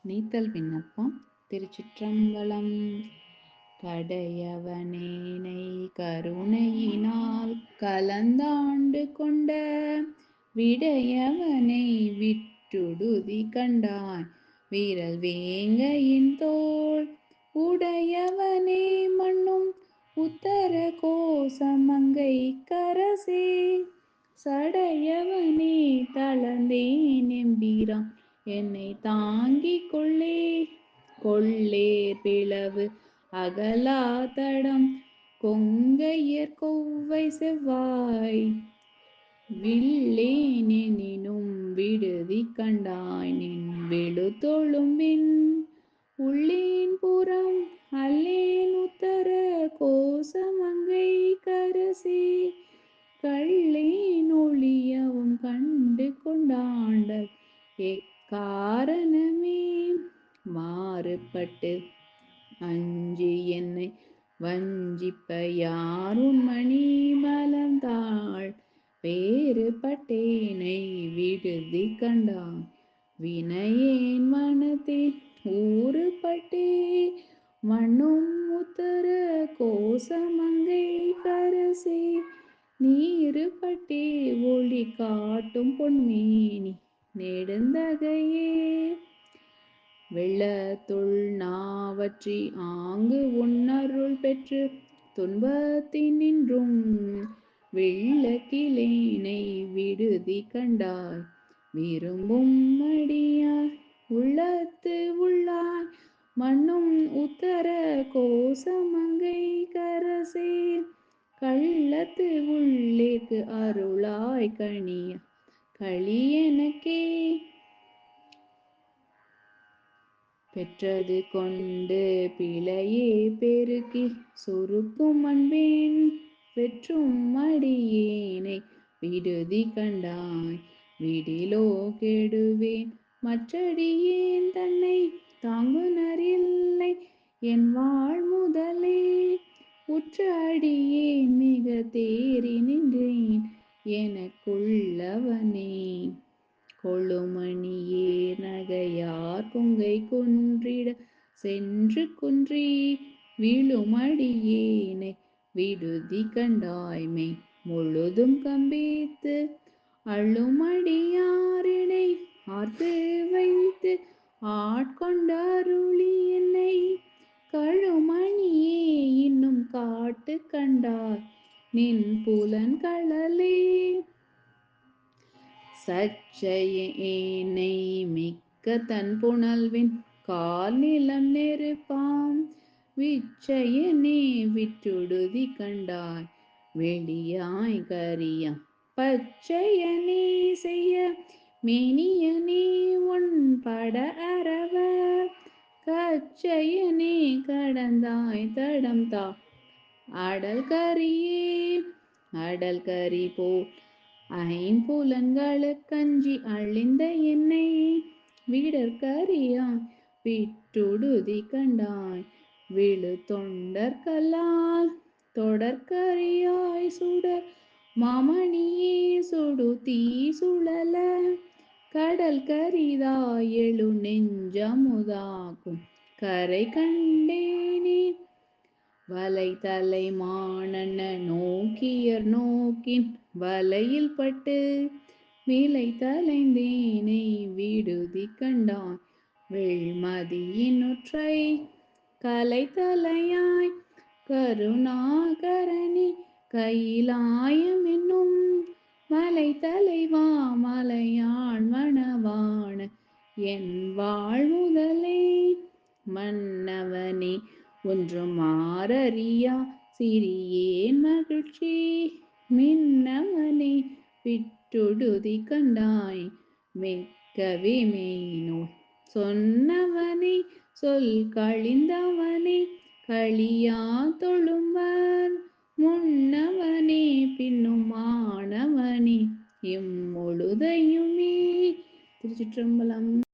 நீத்தல் விண்ணப்பம். திருச்சிற்றம்பலம். கடையவனேனை கருணையினால் கலந்தாண்டு கொண்ட விடையவனை விட்டுடுதி கண்டாய் வீரல் வேங்கையின் தோள் உடையவனே மண்ணும் உத்தர கோசமங்கை கரசே சடையவனே தளர்ந்தேன் எம்பிரான் என்னை தாங்கிக் கொள்ளேர் பிளவு அகலா தடம் கொங்கையர் கொவ்வை செவ்வாய் வில்லேனெனினும் விடுதி கண்டாய் நின் விழுத்தொழும்பின் உள்ளேன் புறம் அல்லேன் உத்தர கோசமங்கை கரசே கள்ளேன் ஒழியவும் கண்டு கொண்டாண்டல் எக்காரணமே மாறுபட்டு அஞ்சி என்னை வஞ்சிப்ப யாருன் மணி மலர்ந்தாள் வேறுபட்டேனை விடுதி கண்டாய் வினையேன் மனத்தே ஊறுபட்டே மண்ணும் உத்தர கோசமங்கை கரசே நீறுபட்டே ஒளி காட்டும் பொன்மேனி நெடுந்தகையே வெள்ளத்துள் நாவற்றி ஆங்கு உன்னருள் பெற்று துன்பத்தினின்றும் விள்ளக்கிலேனை விடுதி கண்டாய் விரும்பும் அடியார் உள்ளத்து உள்ளாய் மண்ணும் உத்தர கோசமங்கை கரசே கள்ளத்து உள்ளேற்கு அருளாய் கணிய களியெனக்கே பெற்றது கொண்டு பிழையே பெருக்கி சுருக்கும் அன்பேன் பெற்றும் அடியேனை விடுதி கண்டாய் விடிலோ கெடுவேன் மற்றடியேன் தன்னை தாங்குனர் இல்லை என் வாழ் முதலே உற்ற அடியேன் மிக தேறி நின்றேன் எனக்குள்ளவனே கொழுமணியே நகையார் கொங்கை குன்றிட சென்று குன்றி விழுமடியேனை விடுதி கண்டாய்மை முழுதும் கம்பித்து அள்ளுமடியாரினை ஆர்த்து வைத்து ஆட்கொண்டருளி என்னை கழுமணியே இன்னும் காட்டு கண்டாய் நின் புலன்களலே சச்சையேனை மிக்க தன் புனல்வின் கால் நிலம் நெருப்பாம் விச்சையனே விட்டுடுதி கண்டாய் வெளியாய் கரியா பச்சையனே செய்ய மேனியனே உன் பட அரவ கச்சையனே கடந்தாய் தடம் தா அடல் கரி போல் ஐம்புலன்களுக்கஞ்சி அழிந்த என்னை விடற்கரியாய் விட்டுடுதி கண்டாய் விழு தொண்டர்களால் தொடர்கரியாய் சுடர் மாமணியே சுடு தீ சுழல கடல் கரிதாய் எழு நெஞ்சமுதாக்கும் கரை கண்டேனே வலை தலை மானன்ன நோக்கியர் நோக்கின் வலையில் பட்டு விலை தலைந்தேனை விடுதி கண்டாய் வெள்மதியினுற்றை கலை தலையாய் கருணாகரணி கையிலாயம் என்னும் மலை தலைவா மலையாள் மணவான என் வாழ் முதலே மன்னவனே ஒன்றும் மாறறியா சிறியேன் மகிழ்ச்சி மின்னவனே விட்டுடுதி கண்டாய் மிக்கவே மெய்நூல் சொன்னவனே சொல் கழிந்தவனே களியா தொழும்பர் முன்னவனே பின்னும் மாணவனே இம்முழுதையுமே. திருச்சிற்றம்பலம்.